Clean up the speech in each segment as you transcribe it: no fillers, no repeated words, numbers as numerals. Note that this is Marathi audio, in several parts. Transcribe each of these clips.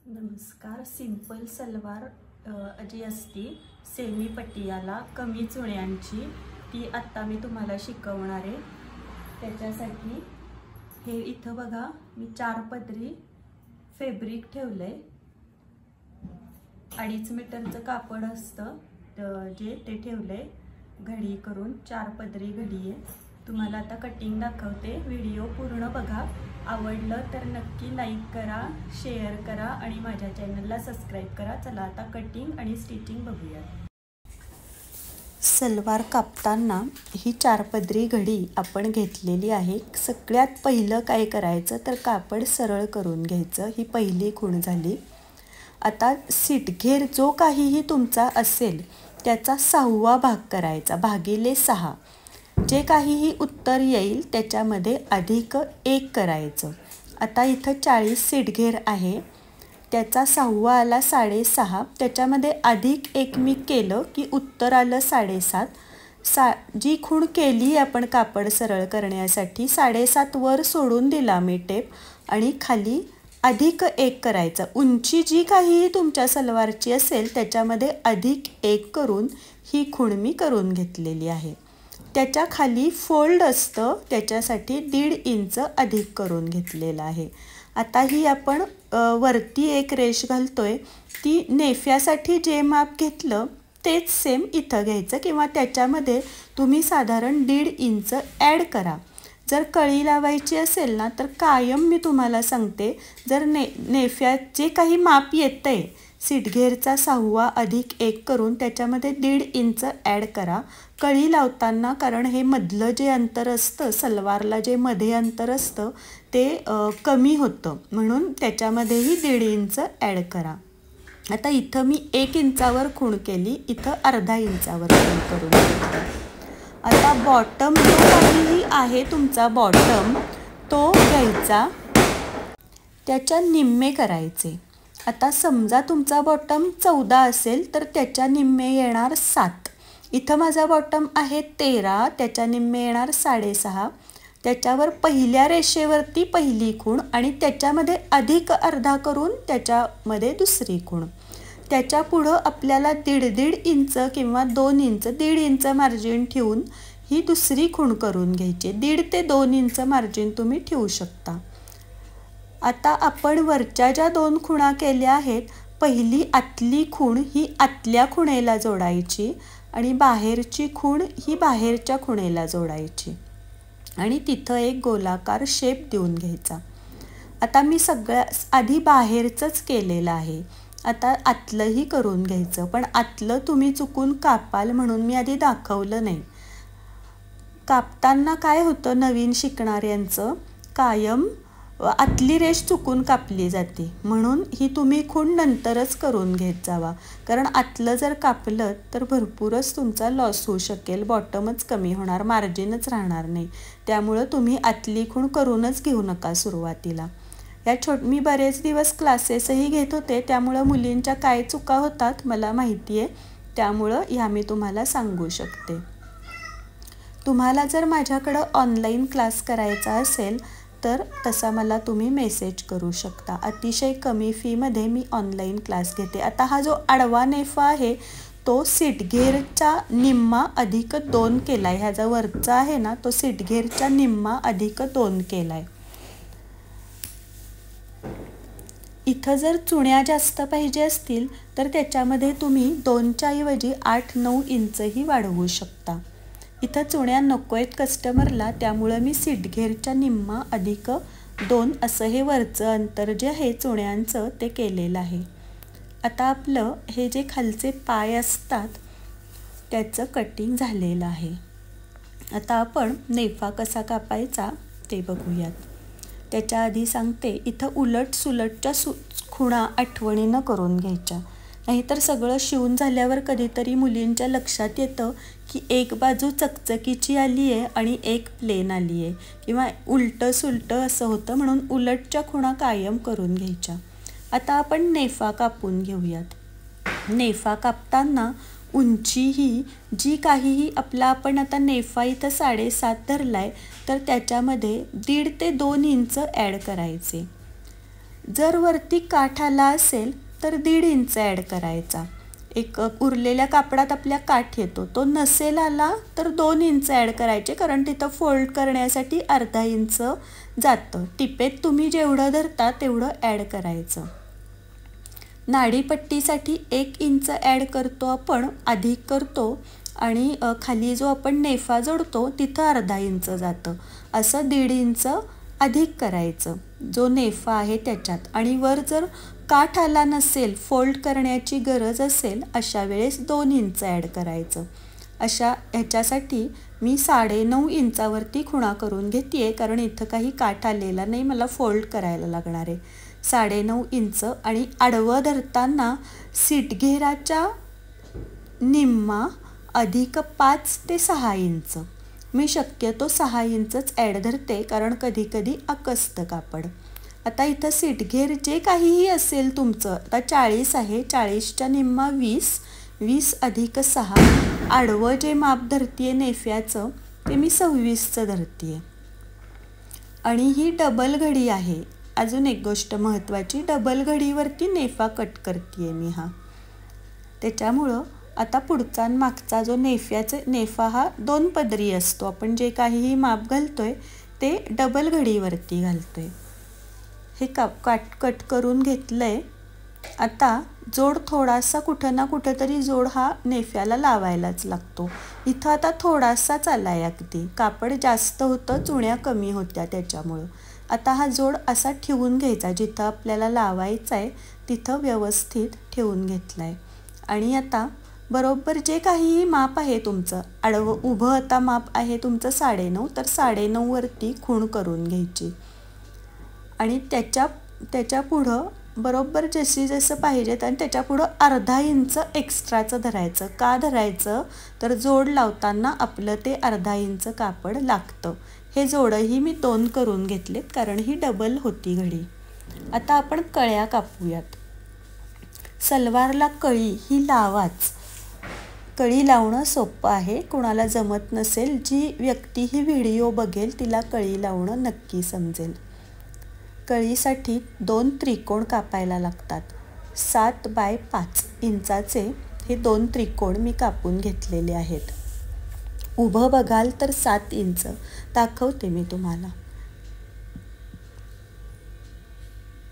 नमस्कार. सिंपल सलवार जी असती सेमी पटियाला कमी चुण्यांची ती आत्ता मी तुम्हाला शिकवणार आहे. त्याच्यासाठी हे इथं बघा मी 4 पदरी फॅब्रिक ठेवलंय. 2.5 मीटरचं कापड असतं जे ते ठेवलंय. घडी करून 4 पदरी घडी आहे. तुम्हाला आता कटिंग दाखवते. व्हिडिओ पूर्ण बघा. आवडलं तर नक्की लाईक करा, शेअर करा आणि माझ्या चॅनलला सबस्क्राईब करा. चला आता कटिंग आणि स्टिचिंग बघूया. सलवार कापताना ही 4 पदरी घडी आपण घेतलेली आहे. सगळ्यात पहिलं काय करायचं तर कापड सरळ करून घ्यायचं. ही पहिली खूण झाली. आता सीटघेर जो काहीही तुमचा असेल त्याचा 6वा भाग करायचा, भागिले 6. जे काहीही उत्तर येईल त्याच्यामध्ये अधिक 1 करायचं. आता इथं 40 सीटघेर आहे, त्याचा 6वा आला 6.5. त्याच्यामध्ये अधिक 1 मी केलं की उत्तर आलं 7.5. जी खूण केली आपण कापड सरळ करण्यासाठी 7.5 वर सोडून दिला मी टेप आणि खाली अधिक 1 करायचं. उंची जी काहीही तुमच्या सलवारची असेल त्याच्यामध्ये अधिक 1 करून ही खूण मी करून घेतलेली आहे. त्याच्या खाली फोल्ड असतं त्याच्यासाठी 1.5 इंच अधिक करून घेतलेलं आहे. आता ही आपण वरती एक रेष घालतोय. ती नेफ्यासाठी जे माप घेतलं तेच सेम इथं घ्यायचं किंवा त्याच्यामध्ये तुम्ही साधारण 1.5 इंच ॲड करा. जर कळी लावायची असेल ना तर कायम मी तुम्हाला सांगते, जर नेफ्यात जे काही माप येतंय सीटघेरचा 6वा अधिक 1 करून त्याच्यामध्ये 1.5 इंच ॲड करा कळी लावताना. कारण हे मधलं जे अंतर असतं सलवारला जे मध्ये अंतर असतं ते कमी होतं, म्हणून त्याच्यामध्येही 1.5 इंच ॲड करा. आता इथं मी 1 इंचावर खूण केली, इथं अर्धा इंचावर खूण करून घेतली. आता बॉटम जो काहीही आहे तुमचा बॉटम तो घ्यायचा, त्याच्या निम्मे करायचे. आता समजा तुमचा बॉटम 14 असेल तर त्याच्या निम्मे येणार 7. इथं माझा बॉटम आहे 13, त्याच्या निम्मे येणार 6.5. त्याच्यावर पहिल्या रेषेवरती पहिली खूण आणि त्याच्यामध्ये अधिक अर्धा करून त्याच्यामध्ये दुसरी खूण. त्याच्या पुढं आपल्याला 1.5 इंच किंवा 2 इंच 1.5 इंच मार्जिन ठेवून ही दुसरी खूण करून घ्यायची. 1.5 ते 2 इंच मार्जिन तुम्ही ठेवू शकता. आता आपण वरच्या ज्या 2 खुणा केल्या आहेत, पहिली आतली खूण ही आतल्या खुणेला जोडायची आणि बाहेरची खूण ही बाहेरच्या खुणेला जोडायची आणि तिथं एक गोलाकार शेप देऊन घ्यायचा. आता मी सगळ्यात आधी बाहेरचंच केलेलं आहे. आता आतलंही करून घ्यायचं, पण आतलं तुम्ही चुकून कापाल म्हणून मी आधी दाखवलं नाही. कापताना काय होतं, नवीन शिकणाऱ्यांचं कायम आतली रेष चुकून कापली जाते, म्हणून ही तुम्ही खूण नंतरच करून घेत जावा. कारण आतलं जर कापलं तर भरपूरच तुमचा लॉस होऊ शकेल, बॉटमच कमी होणार, मार्जिनच राहणार नाही. त्यामुळं तुम्ही आतली खूण करूनच घेऊ नका सुरुवातीला. मी बरेच दिवस क्लासेसही घेत होते, त्यामुळं मुलींच्या काय चुका होतात मला माहिती आहे, त्यामुळं ह्या मी तुम्हाला सांगू शकते. तुम्हाला जर माझ्याकडं ऑनलाईन क्लास करायचा असेल तर तसा मला तुम्ही मेसेज करू शकता. अतिशय कमी फीमध्ये मी ऑनलाईन क्लास घेते. आता हा जो आडवा नेफा आहे तो सीटघेरचा निम्मा अधिक 2 केला आहे. ह्या जो वरचा आहे ना तो सीटघेरचा निम्मा अधिक 2 केला आहे. इथं जर चुण्या जास्त पाहिजे असतील तर त्याच्यामध्ये तुम्ही 2च्या ऐवजी 8-9 इंचही वाढवू शकता. इथं चुण्या नको आहेत कस्टमरला, त्यामुळं मी सीटघेरच्या निम्मा अधिक 2 असं हे वरचं अंतर जे आहे चुण्यांचं ते केलेलं आहे. आता आपलं हे जे खालचे पाय असतात त्याचं कटिंग झालेलं आहे. आता आपण नेफा कसा कापायचा ते बघूयात. त्याच्या आधी सांगते, इथं उलट सुलटच्या खुणा आठवणीनं करून घ्यायच्या, नाहीतर सगळं शिवून झाल्यावर कधीतरी मुलींच्या लक्षात येतं की एक बाजू चकचकीची आली आहे आणि एक प्लेन आली आहे किंवा उलटं सुलटं असं होतं, म्हणून उलटच्या खुणा कायम करून घ्यायच्या. आता आपण नेफा कापून घेऊयात. नेफा कापताना उंची ही जी काहीही आपण आता नेफा इथं 7.5 धरला आहे तर त्याच्यामध्ये 1.5 ते 2 इंच ॲड करायचे. जर वरती काठ आला असेल तर 1.5 इंच ॲड करायचा. एक उरलेल्या कापडात आपल्या काठ येतो, तो नसेल आला तर 2 इंच ॲड करायचे, कारण तिथं फोल्ड करण्यासाठी अर्धा इंच जातं. टिपेत तुम्ही जेवढं धरता तेवढं ॲड करायचं. नाडीपट्टीसाठी 1 इंच ॲड करतो आपण, अधिक करतो, आणि खाली जो आपण नेफा जोडतो तिथं अर्धा इंच जातं. असं 1.5 इंच अधिक करायचं जो नेफा आहे त्याच्यात. आणि वर जर काठ आला नसेल, फोल्ड करण्याची गरज असेल, अशा वेळेस 2 इंच ॲड करायचं. ह्याच्यासाठी मी 9.5 इंचावरती खुणा करून घेते आहे, कारण इथं काही काठ आलेला नाही, मला फोल्ड करायला लागणार आहे. 9.5 इंच. आणि आडवं धरताना सीटघेराच्या निम्मा अधिक 5 ते 6 इंच. मी शक्यतो 6 इंचच ॲड धरते, कारण कधी कधी आकसतं कापड. आता इथं सीटघेर जे काहीही असेल तुमचं, आता 40 आहे, 40च्या निम्मा 20, 20 अधिक 6, आडवं जे माप धरतीये नेफ्याचं ते मी 26चं धरतीये. आणि ही डबल घडी आहे. अजून एक गोष्ट महत्त्वाची, डबल घडीवरती नेफा कट करते मी हा. त्याच्यामुळं आता पुढचा आणि मागचा जो नेफा हा 2 पदरी असतो. आपण जे काहीही माप घालतोय ते डबल घडीवरती घालतोय. हे कट करून घेतलंय. आता जोड थोडासा कुठं ना कुठं तरी जोड हा नेफ्याला लावायलाच लागतो. इथं आता थोडासाच आलाय अगदी, कापड जास्त होतं, चुण्या कमी होत्या त्याच्यामुळं. आता हा जोड असा ठेवून घ्यायचा, जिथं आपल्याला लावायचा आहे तिथं व्यवस्थित ठेवून घेतलाय. आणि आता बरोबर जे काहीही माप आहे तुमचं, आडवं उभं आता माप आहे तुमचं 9.5, तर 9.5 वरती खूण करून घ्यायची. आणि त्याच्या पुढं बरोबर जसं पाहिजे आणि त्याच्या पुढं अर्धा इंच एक्स्ट्राचं धरायचं. का धरायचं, तर जोड लावताना आपलं ते अर्धा इंच कापड लागतं. हे जोडही मी 2 करून घेतलेत, कारण ही डबल होती घडी. आता आपण कळ्या कापूयात. सलवारला कळी ही लावाच. कळी लावणं सोपं आहे. कुणाला जमत नसेल, जी व्यक्ती ही व्हिडिओ बघेल तिला कळी लावणं नक्की समजेल. कळीसाठी 2 त्रिकोण कापायला लागतात. 7 बाय 5 इंचाचे हे 2 त्रिकोण मी कापून घेतलेले आहेत. उभं बघाल तर 7 इंच दाखवते मी तुम्हाला.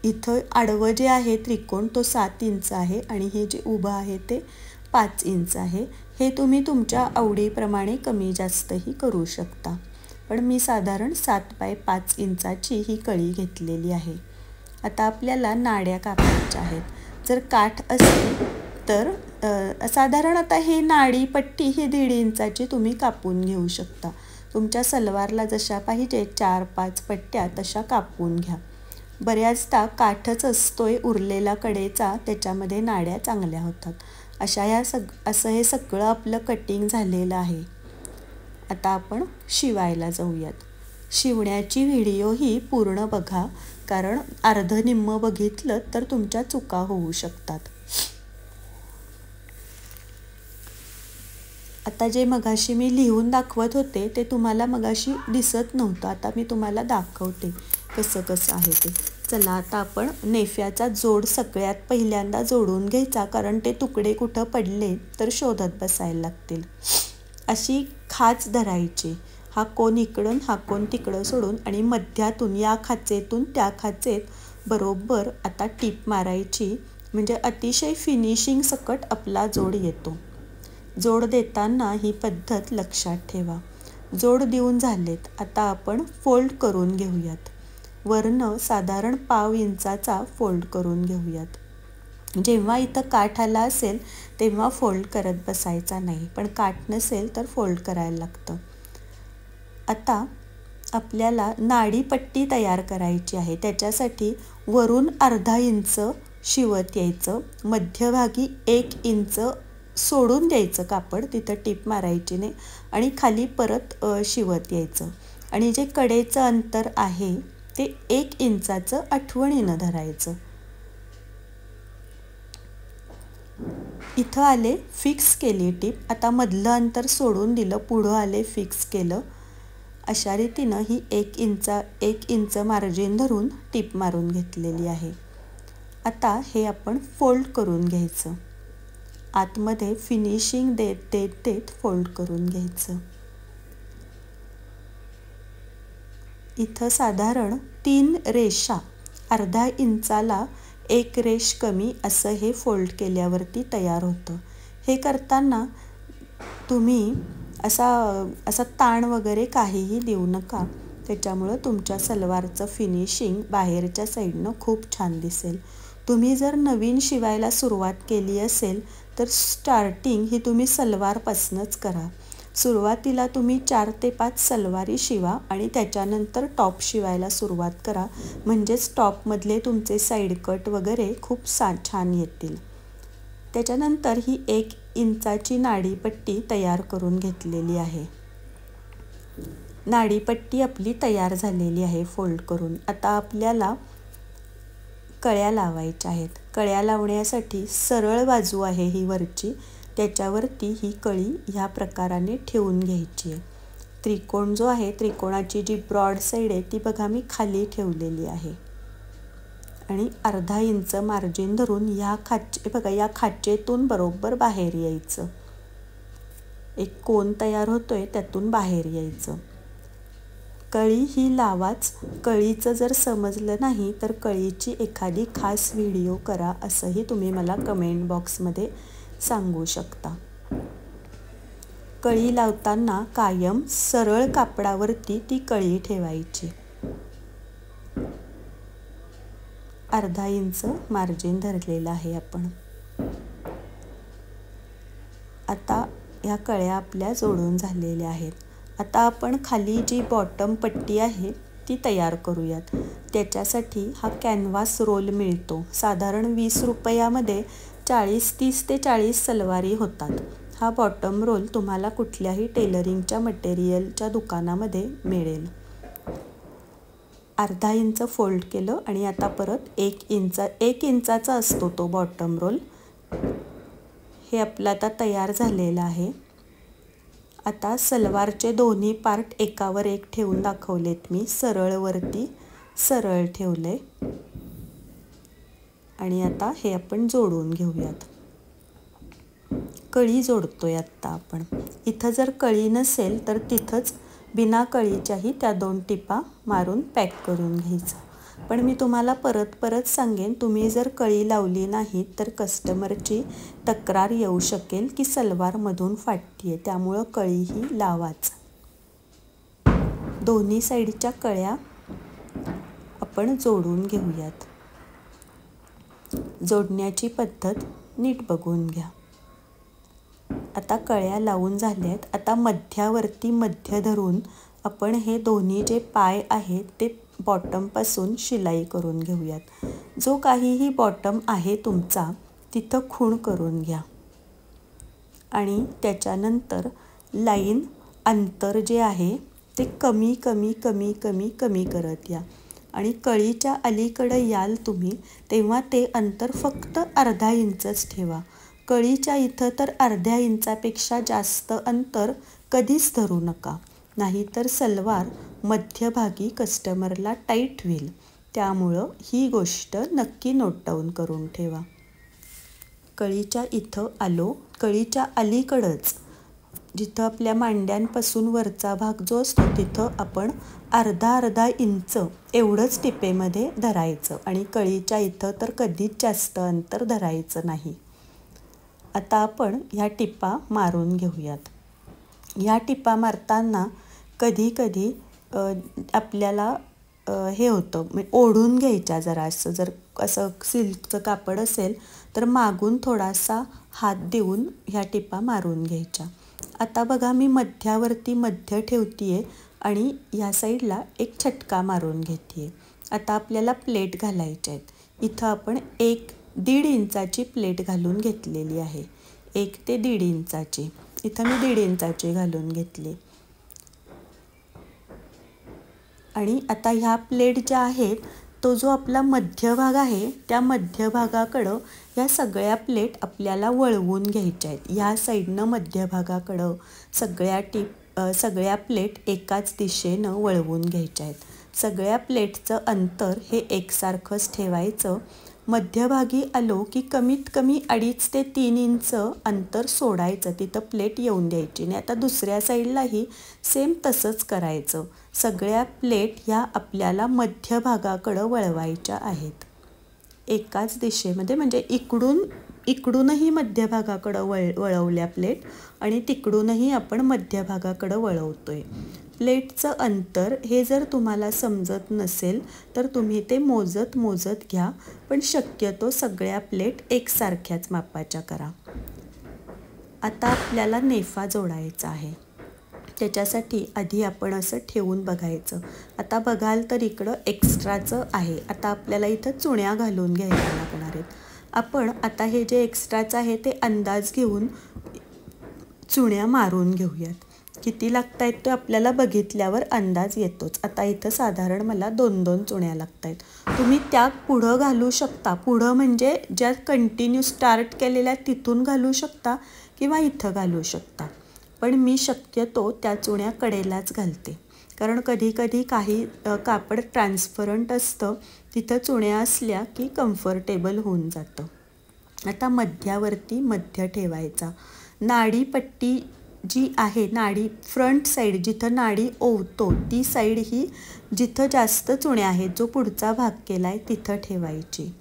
इथं आडवं जे आहे त्रिकोण तो 7 इंच आहे, आणि हे जे उभं आहे ते 5 इंच आहे. हे तुम्ही तुमच्या आवडीप्रमाणे कमी जास्तही करू शकता, पण मी साधारण 7 बाय 5 इंचाची ही कळी घेतलेली आहे. आता आपल्याला नाड्या कापायच्या आहेत. जर काठ असेल तर साधारण आता हे नाडीपट्टी ही 1.5 इंचाची तुम्ही कापून घेऊ शकता. तुमच्या सलवारला जशा पाहिजे 4-5 पट्ट्या तशा कापून घ्या. बऱ्याचदा काठच असतोय उरलेला कडेचा, त्याच्यामध्ये नाड्या चांगल्या होतात. असं हे सगळं आपलं कटिंग झालेलं आहे. आता आपण शिवायला जाऊयात. शिवण्याची व्हिडिओ ही पूर्ण बघा, कारण अर्ध निम्म बघितलं तर तुमच्या चुका होऊ शकतात. आता जे मगाशी मी लिहून दाखवत होते ते तुम्हाला मगाशी दिसत नव्हतं, आता मी तुम्हाला दाखवते कसं आहे ते. चला आता आपण नेफ्याचा जोड सगळ्यात पहिल्यांदा जोडून घ्यायचा, कारण ते तुकडे कुठं पडले तर शोधत बसायला लागतील. अशी खाच धरायची. हा कोण इकडून हा कोण तिकडं सोडून, आणि मध्यातून या खाचेतून त्या खाचेत बरोबर आता टीप मारायची. म्हणजे अतिशय फिनिशिंग सकट आपला जोड येतो. जोड देताना ही पद्धत लक्षात ठेवा. जोड देऊन झालेत. आता आपण फोल्ड करून घेऊयात. वरनं साधारण पाव इंचाचा फोल्ड करून घेऊयात. जेव्हा इथं काठ आला असेल तेव्हा फोल्ड करत बसायचा नाही, पण काठ नसेल तर फोल्ड करायला लागतं. आता आपल्याला नाडीपट्टी तयार करायची आहे. त्याच्यासाठी वरून अर्धा इंच शिवत यायचं, मध्यभागी 1 इंच सोडून द्यायचं कापड, तिथं टीप मारायची नाही, आणि खाली परत शिवत यायचं. आणि जे कडेचं अंतर आहे ते 1 इंचाचं आठवणीनं धरायचं. इथं आले, फिक्स केली टीप. आता मधलं अंतर सोडून दिलं, पुढं आले, फिक्स केलं. अशा रीतीनं ही 1 इंच मार्जिन धरून टीप मारून घेतलेली आहे. आता हे आपण फोल्ड करून घ्यायचं, आतमध्ये फिनिशिंग देत देत देत फोल्ड करून घ्यायचं. इथं साधारण 3 रेषा, अर्धा इंचाला 1 रेष कमी असं हे फोल्ड केल्यावरती तयार होतं. हे करताना तुम्ही असा ताण वगैरे काहीही देऊ नका, त्याच्यामुळं तुमच्या सलवारचं फिनिशिंग बाहेरच्या साईडनं खूप छान दिसेल. तुम्ही जर नवीन शिवायला सुरुवात केली असेल तर स्टार्टिंग ही तुम्ही सलवारपासूनच करा. सुरुवातीला तुम्ही 4 ते 5 सलवारी शिवा आणि त्याच्यानंतर टॉप शिवायला सुरुवात करा, म्हणजेच टॉपमधले तुमचे साईड कट वगैरे खूप छान येतील. त्याच्यानंतर ही 1 इंचाची नाडीपट्टी तयार करून घेतलेली आहे. नाडीपट्टी आपली तयार झालेली आहे फोल्ड करून. आता आपल्याला कळ्या लावायच्या आहेत. कळ्या लावण्यासाठी सरळ बाजू आहे ही वरची, त्याच्यावरती ही कळी ह्या प्रकाराने ठेवून घ्यायची आहे. त्रिकोण जो आहे, त्रिकोणाची जी ब्रॉड साईड आहे ती बघा मी खाली ठेवलेली आहे आणि अर्धा इंच मार्जिन धरून या खाचेतून बरोबर बाहेर यायचं. एक कोन तयार होतोय त्यातून बाहेर यायचं. कळी ही लावाच. कळीचं जर समजलं नाही तर कळीची एखादी खास व्हिडिओ करा असंही तुम्ही मला कमेंट बॉक्समध्ये सांगू शकता. कळी लावताना कायम सरळ कापडावरती ती कळी ठेवायची. अर्धा इंच मार्जिन धरलेलं आहे आपण. आता ह्या कळ्या आपल्या जोडून झालेल्या आहेत. आता आपण खाली जी बॉटम पट्टी आहे ती तयार करूयात. त्याच्यासाठी हा कॅनव्हास रोल मिळतो. साधारण 20 रुपयामध्ये 30 ते 40 सलवारी होतात. हा बॉटम रोल तुम्हाला कुठल्याही टेलरिंगच्या मटेरियलच्या दुकानामध्ये मिळेल. अर्धा इंच फोल्ड केलं आणि आता परत 1 इंचाचा असतो तो बॉटम रोल. हे आपलं आता तयार झालेलं आहे. आता सलवारचे दोन्ही पार्ट एकावर एक ठेवून दाखवलेत मी. सरळवरती सरळ ठेवले आणि आता हे आपण जोडून घेऊयात. कळी जोडतोय आत्ता आपण. इथं जर कळी नसेल तर तिथंच बिना कळीच्याही त्या 2 टिपा मारून पॅक करून घ्यायचं. पण मी तुम्हाला परत सांगेन, तुम्ही जर कळी लावली नाही तर कस्टमरची तक्रार येऊ शकेल की सलवारमधून फाटतीये, त्यामुळं कळीही लावाच. दोन्ही साईडच्या कळ्या आपण जोडून घेऊयात. जोडण्याची पद्धत नीट बघून घ्या. आता कळ्या लावून झाल्यात. आता मध्यावरती मध्य धरून आपण हे दोन्ही जे पाय आहेत ते बॉटमपासून शिलाई करून घेऊयात. जो काहीही बॉटम आहे तुमचा तिथं खूण करून घ्या आणि त्याच्यानंतर लाईन अंतर जे आहे ते कमी करत या आणि कळीच्या अलीकडे याल तुम्ही तेव्हा ते अंतर फक्त अर्धा इंचच ठेवा. कळीच्या इथं तर अर्ध्या इंचापेक्षा जास्त अंतर कधीच धरू नका, नाहीतर सलवार मध्यभागी कस्टमरला टाईट होईल. त्यामुळं ही गोष्ट नक्की नोट डाऊन करून ठेवा. कळीच्या इथं आलो, कळीच्या अलीकडंच जिथं आपल्या मांड्यांपासून वरचा भाग जो असतो तिथं आपण अर्धा इंच एवढंच टिपेमध्ये धरायचं आणि कळीच्या इथं तर कधीच जास्त अंतर धरायचं नाही. आता आपण ह्या टिपा मारून घेऊयात. ह्या टिपा मारताना कधी आपल्याला हे होतं, ओढून घ्यायच्या जरासं. जर असं सिल्कचं कापड असेल तर मागून थोडासा हात देऊन ह्या टिपा मारून घ्यायच्या. आता बघा मी मध्यावरती मध्य ठेवतीये आणि ह्या साईडला एक छटका मारून घेते. आता आपल्याला प्लेट घालायच्या आहेत. इथं आपण 1-1.5 इंचाची प्लेट घालून घेतलेली आहे. 1 ते 1.5 इंचाची. इथं मी 1.5 इंचाची घालून घेतली. आणि आता ह्या प्लेट ज्या आहेत तो जो आपला मध्यभाग आहे त्या मध्यभागाकडं ह्या सगळ्या प्लेट आपल्याला वळवून घ्यायच्या आहेत. ह्या साईडनं मध्यभागाकडं सगळ्या प्लेट एकाच दिशेनं वळवून घ्यायच्या आहेत. सगळ्या प्लेटचं अंतर हे एकसारखंच ठेवायचं मध्यभागी आलो की कमीत कमी 2.5 ते 3 इंच अंतर सोडायचं, तिथं प्लेट येऊन द्यायची. आणि आता दुसऱ्या साईडलाही सेम तसंच करायचं. सगळ्या प्लेट ह्या आपल्याला मध्यभागाकडं वळवायच्या आहेत एकाच दिशेमध्ये, म्हणजे इकडूनही मध्यभागाकडं वळवल्या प्लेट आणि तिकडूनही आपण मध्यभागाकडं वळवतोय. प्लेटचं अंतर हे जर तुम्हाला समजत नसेल तर तुम्ही ते मोजत घ्या, पण शक्यतो सगळ्या प्लेट एकसारख्याच मापाच्या करा. आता आपल्याला नेफा जोडायचा आहे. त्याच्यासाठी आधी आपण असं ठेवून बघायचं. आता बघाल तर इकडं एक्स्ट्राचं आहे. आता आपल्याला इथं चुण्या घालून घ्यायला लागणार आहेत. आपण आता हे जे एक्स्ट्राचं आहे ते अंदाज घेऊन चुण्या मारून घेऊयात. किती लागत आहेत ते आपल्याला बघितल्यावर अंदाज येतोच. आता इथं साधारण मला 2-2 चुण्या लागत आहेत. तुम्ही त्या पुढं घालू शकता. पुढं म्हणजे ज्या कंटिन्यू स्टार्ट केलेल्या तिथून घालू शकता किंवा इथं घालू शकता. पण मी शक्यतो त्या चुण्या कडेलाच घालते, कारण कधी काही कापड ट्रान्सपरंट असतं, तिथं चुण्या असल्या की कम्फर्टेबल होऊन जातं. आता मध्यावरती मध्य ठेवायचा. नाडीपट्टी जी आहे, नाडी फ्रंट साईड जिथं नाडी ओवतो ती साईड ही जिथं जास्त चुण्या आहेत, जो पुढचा भाग केला आहे तिथं ठेवायची.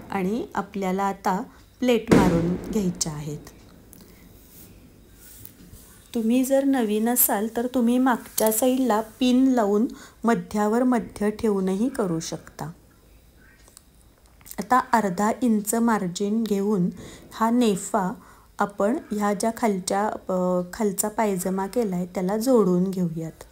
आणि आपल्याला आता प्लेट मारून घ्यायच्या आहेत. तुम्ही जर नवीन असाल तर तुम्ही मागच्या साईडला पिन लावून मध्यावर मध्य ठेवूनही करू शकता. आता 1/2 इंच मार्जिन घेऊन हा नेफा आपण ह्या ज्या खालचा पायजमा केला आहे त्याला जोडून घेऊयात.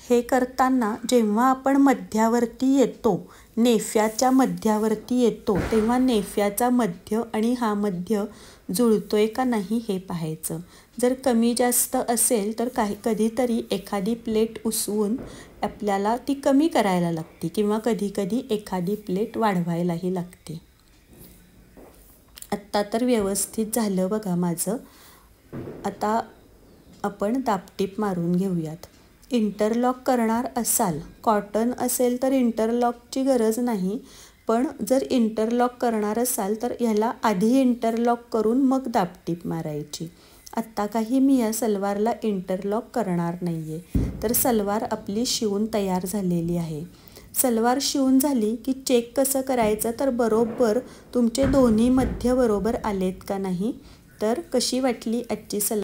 हे करताना जेव्हा आपण मध्यावरती येतो, नेफ्याच्या मध्यावरती येतो, तेव्हा नेफ्याचा मध्य आणि हा मध्य जुळतोय का नाही हे पाहायचं. जर कमी जास्त असेल तर कधीतरी एखादी प्लेट उसवून आपल्याला ती कमी करायला लागते किंवा कधी एखादी प्लेट वाढवायलाही लागते. आत्ता तर व्यवस्थित झालं बघा माझं. आता आपण दापटीप मारून घेऊयात. इंटरलॉक करणार असाल, कॉटन असेल तर इंटरलॉकची गरज नाही, पण जर इंटरलॉक करणार असाल तर ह्याला आधी इंटरलॉक करून मग दापटीप मारायची. आत्ता काही मी या सलवारला इंटरलॉक करणार नाही आहे. तर सलवार आपली शिवून तयार झालेली आहे. सलवार शिवून झाली की चेक कसं करायचं, तर बरोबर तुमचे दोन्ही मध्य बरोबर आलेत का नाही. तर कशी वाटली आजची सलवार?